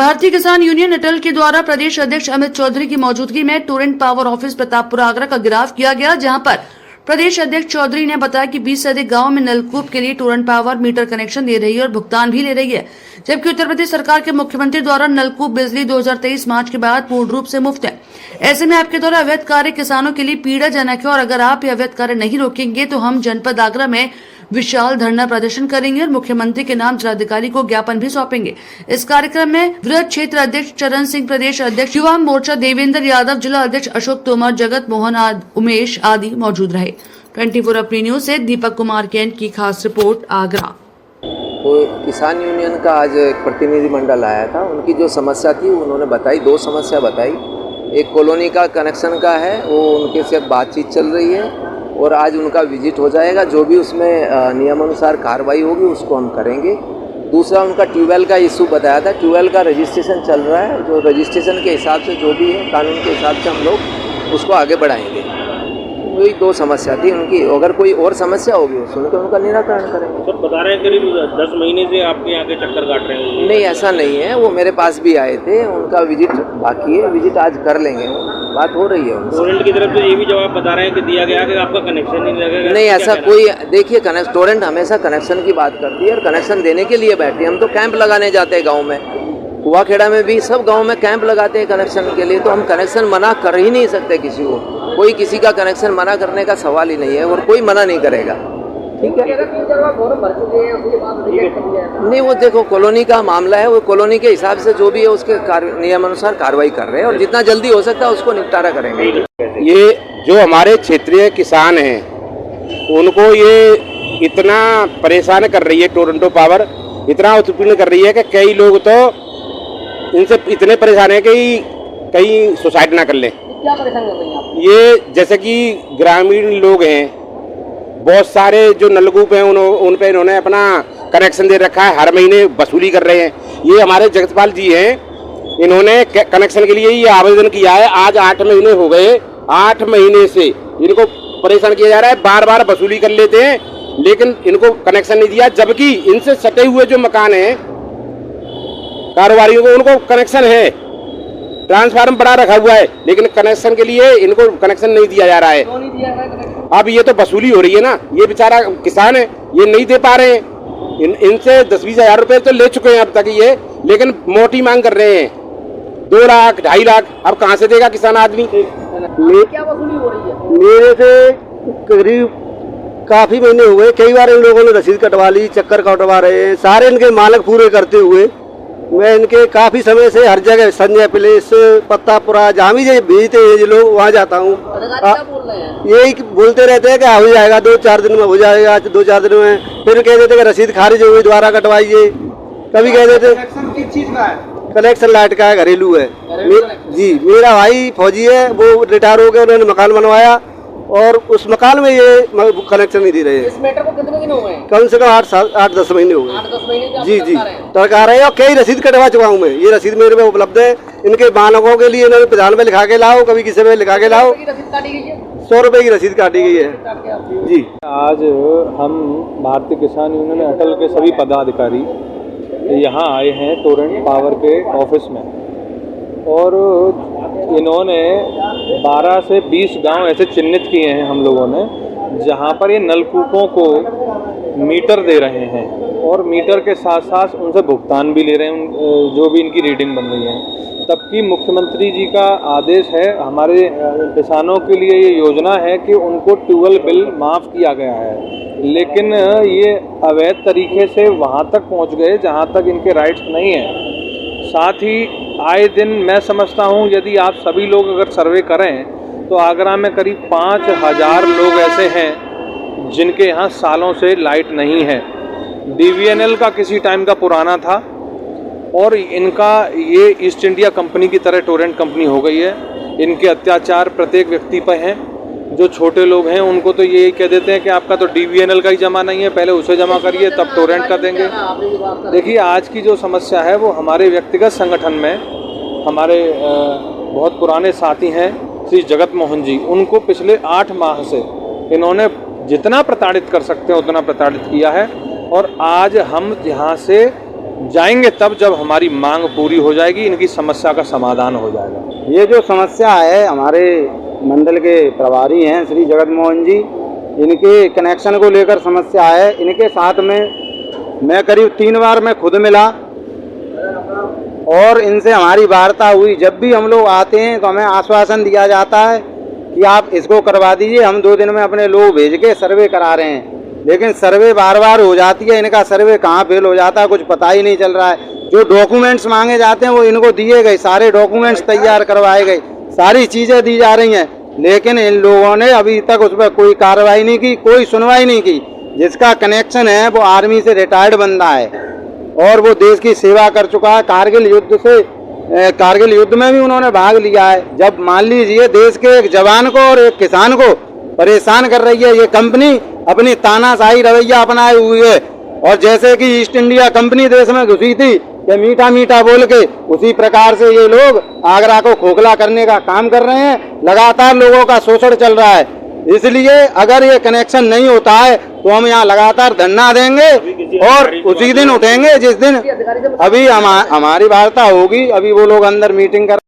भारतीय किसान यूनियन अटल के द्वारा प्रदेश अध्यक्ष अमित चौधरी की मौजूदगी में Torrent power office Pratappur Agra का घेराव किया गया, जहां पर प्रदेश अध्यक्ष चौधरी ने बताया कि 20 से अधिक गांव में नलकूप के लिए टोरेंट पावर मीटर कनेक्शन दे रही है और भुगतान भी ले रही है, जबकि उत्तर प्रदेश सरकार के मुख्यमंत्री द्वारा नलकूप बिजली 2023 मार्च के बाद पूर्ण रूप से मुफ्त है। ऐसे में आपके द्वारा अवैध कार्य किसानों के लिए पीड़ाजनक है और अगर आप ये अवैध कार्य नहीं रोकेंगे तो हम जनपद आगरा में विशाल धरना प्रदर्शन करेंगे और मुख्यमंत्री के नाम जिलाधिकारी को ज्ञापन भी सौंपेंगे। इस कार्यक्रम में वृहद क्षेत्र अध्यक्ष चरण सिंह, प्रदेश अध्यक्ष युवा मोर्चा देवेंद्र यादव, जिला अध्यक्ष अशोक तोमर, जगत मोहन उमेश आदि मौजूद रहे। 24 अपनी न्यूज से दीपक कुमार कैंट की खास रिपोर्ट आगरा। तो किसान यूनियन का आज एक प्रतिनिधिमंडल आया था। उनकी जो समस्या थी उन्होंने बताई, दो समस्या बताई। एक कॉलोनी का कनेक्शन का है, वो उनके से बातचीत चल रही है और आज उनका विजिट हो जाएगा। जो भी उसमें नियमानुसार कार्रवाई होगी उसको हम करेंगे। दूसरा उनका ट्यूबवेल का इशू बताया था। ट्यूबवेल का रजिस्ट्रेशन चल रहा है, जो रजिस्ट्रेशन के हिसाब से जो भी है कानून के हिसाब से हम लोग उसको आगे बढ़ाएंगे। वही दो समस्या थी उनकी। अगर कोई और समस्या होगी सुन के उनका निराकरण करेंगे। सर बता रहे हैं करीब 10 महीने से आपके यहाँ के चक्कर काट रहे हैं। नहीं, ऐसा नहीं है। वो मेरे पास भी आए थे, उनका विजिट बाकी है। विजिट आज कर लेंगे, बात हो रही है उनसे। टोरेंट की तरफ से ये भी जवाब बता रहे हैं कि दिया गया कि आपका कनेक्शन नहीं लगेगा। नहीं, ऐसा कोई, देखिए टोरेंट हमेशा कनेक्शन की बात करती है और कनेक्शन देने के लिए बैठे। हम तो कैंप लगाने जाते हैं गाँव में, कुआखेड़ा में भी, सब गाँव में कैंप लगाते हैं कनेक्शन के लिए। तो हम कनेक्शन मना कर ही नहीं सकते किसी को। कोई किसी का कनेक्शन मना करने का सवाल ही नहीं है और कोई मना नहीं करेगा। ठीक है, नहीं वो देखो कॉलोनी का मामला है, वो कॉलोनी के हिसाब से जो भी है उसके नियमानुसार कार्रवाई कर रहे हैं और जितना जल्दी हो सकता है उसको निपटारा करेंगे। ये जो हमारे क्षेत्रीय किसान हैं उनको ये इतना परेशान कर रही है, टोरंटो पावर इतना उत्पीड़न कर रही है कि कई लोग तो इनसे इतने परेशान है कि कहीं सुसाइड ना कर लें। क्या परेशान कर रही हैं आप? ये जैसे कि ग्रामीण लोग हैं, बहुत सारे जो नलकूप हैं उन पे इन्होंने अपना कनेक्शन दे रखा है, हर महीने वसूली कर रहे हैं। ये हमारे जगतपाल जी हैं, इन्होंने कनेक्शन के लिए ये आवेदन किया है। आज 8 महीने हो गए, 8 महीने से इनको परेशान किया जा रहा है। बार बार वसूली कर लेते हैं लेकिन इनको कनेक्शन नहीं दिया, जबकि इनसे सटे हुए जो मकान हैं कारोबारियों को उनको कनेक्शन है, ट्रांसफार्मर बड़ा रखा हुआ है, लेकिन कनेक्शन के लिए इनको कनेक्शन नहीं दिया जा रहा है। क्यों नहीं दिया जा रहा है कनेक्शन? अब ये तो वसूली हो रही है ना, ये बेचारा किसान है, ये नहीं दे पा रहे हैं। इनसे 10-20 हज़ार रुपए तो ले चुके हैं अब तक ये, लेकिन मोटी मांग कर रहे हैं 2 लाख 2.5 लाख। अब कहाँ से देगा किसान आदमी? क्या वसूली हो रही है? मेरे से करीब काफी महीने हुए, कई बार इन लोगों ने रसीद कटवा ली, चक्कर कटवा रहे हैं। सारे इनके मालक पूरे करते हुए मैं इनके काफी समय से हर जगह, संजय प्लेस, पत्तापुरा, जहाँ भी भेजते हैं ये लोग वहाँ जाता हूँ। यही बोलते रहते हैं कि हो जाएगा, 2-4 दिन में हो जाएगा, 2-4 दिन में। फिर कह देते कि रसीद खारिज हो गई, दोबारा कटवाइए। कभी कह देते कनेक्शन लाइट का है, घरेलू है। जी, मेरा भाई फौजी है, वो रिटायर हो गए, उन्होंने मकान बनवाया और उस मकान में ये कनेक्शन नहीं दे रहे हैं। इस मैटर को कितने दिन हो गए? कम से कम 8-10 महीने हो गए। 8-10 महीने जी जी टरका रहे हैं और कई रसीद कटवा चुका हूँ मैं। ये रसीद मेरे में उपलब्ध है। इनके मानकों के लिए इन्होंने प्रधान में लिखा के लाओ, कभी किसी में लिखा के लाओ। 100 रुपए की रसीद काटी गई है। जी, आज हम भारतीय किसान यूनियन अटल के सभी पदाधिकारी यहाँ आए हैं टोरेंट पावर के ऑफिस में और इन्होंने 12 से 20 गांव ऐसे चिन्हित किए हैं हम लोगों ने, जहां पर ये नलकूपों को मीटर दे रहे हैं और मीटर के साथ साथ उनसे भुगतान भी ले रहे हैं, जो भी इनकी रीडिंग बन रही है। तबकि मुख्यमंत्री जी का आदेश है, हमारे किसानों के लिए ये योजना है कि उनको ट्यूबवेल बिल माफ़ किया गया है, लेकिन ये अवैध तरीके से वहाँ तक पहुँच गए जहाँ तक इनके राइट्स नहीं हैं। साथ ही आए दिन मैं समझता हूँ यदि आप सभी लोग अगर सर्वे करें तो आगरा में करीब 5000 लोग ऐसे हैं जिनके यहाँ सालों से लाइट नहीं है। DVNL का किसी टाइम का पुराना था और इनका ये ईस्ट इंडिया कंपनी की तरह टोरेंट कंपनी हो गई है। इनके अत्याचार प्रत्येक व्यक्ति पर हैं। जो छोटे लोग हैं उनको तो ये कह देते हैं कि आपका तो DVNL का ही जमा नहीं है, पहले उसे जमा करिए तब टोरेंट का देंगे। देखिए, आज की जो समस्या है वो हमारे व्यक्तिगत संगठन में हमारे बहुत पुराने साथी हैं श्री जगत मोहन जी, उनको पिछले 8 माह से इन्होंने जितना प्रताड़ित कर सकते हैं उतना प्रताड़ित किया है और आज हम यहाँ से जाएंगे तब जब हमारी मांग पूरी हो जाएगी, इनकी समस्या का समाधान हो जाएगा। ये जो समस्या है, हमारे मंडल के प्रभारी हैं श्री जगत मोहन जी, इनके कनेक्शन को लेकर समस्या है। इनके साथ में मैं करीब 3 बार मैं खुद मिला और इनसे हमारी वार्ता हुई। जब भी हम लोग आते हैं तो हमें आश्वासन दिया जाता है कि आप इसको करवा दीजिए, हम 2 दिन में अपने लोग भेज के सर्वे करा रहे हैं। लेकिन सर्वे बार बार हो जाती है, इनका सर्वे कहाँ फेल हो जाता है कुछ पता ही नहीं चल रहा है। जो डॉक्यूमेंट्स मांगे जाते हैं वो इनको दिए गए, सारे डॉक्यूमेंट्स तैयार करवाए गए, सारी चीज़ें दी जा रही हैं, लेकिन इन लोगों ने अभी तक उस पर कोई कार्रवाई नहीं की, कोई सुनवाई नहीं की। जिसका कनेक्शन है वो आर्मी से रिटायर्ड बंदा है और वो देश की सेवा कर चुका है। कारगिल युद्ध में भी उन्होंने भाग लिया है। जब मान लीजिए देश के एक जवान को और एक किसान को परेशान कर रही है ये कंपनी, अपनी तानाशाही रवैया अपनाए हुई है। और जैसे कि ईस्ट इंडिया कंपनी देश में घुसी थी कि मीठा मीठा बोल के, उसी प्रकार से ये लोग आगरा को खोखला करने का काम कर रहे हैं। लगातार लोगों का शोषण चल रहा है। इसलिए अगर ये कनेक्शन नहीं होता है तो हम यहाँ लगातार धरना देंगे और उसी दिन उठेंगे जिस दिन अभी हमारी वार्ता होगी। अभी वो लोग अंदर मीटिंग कर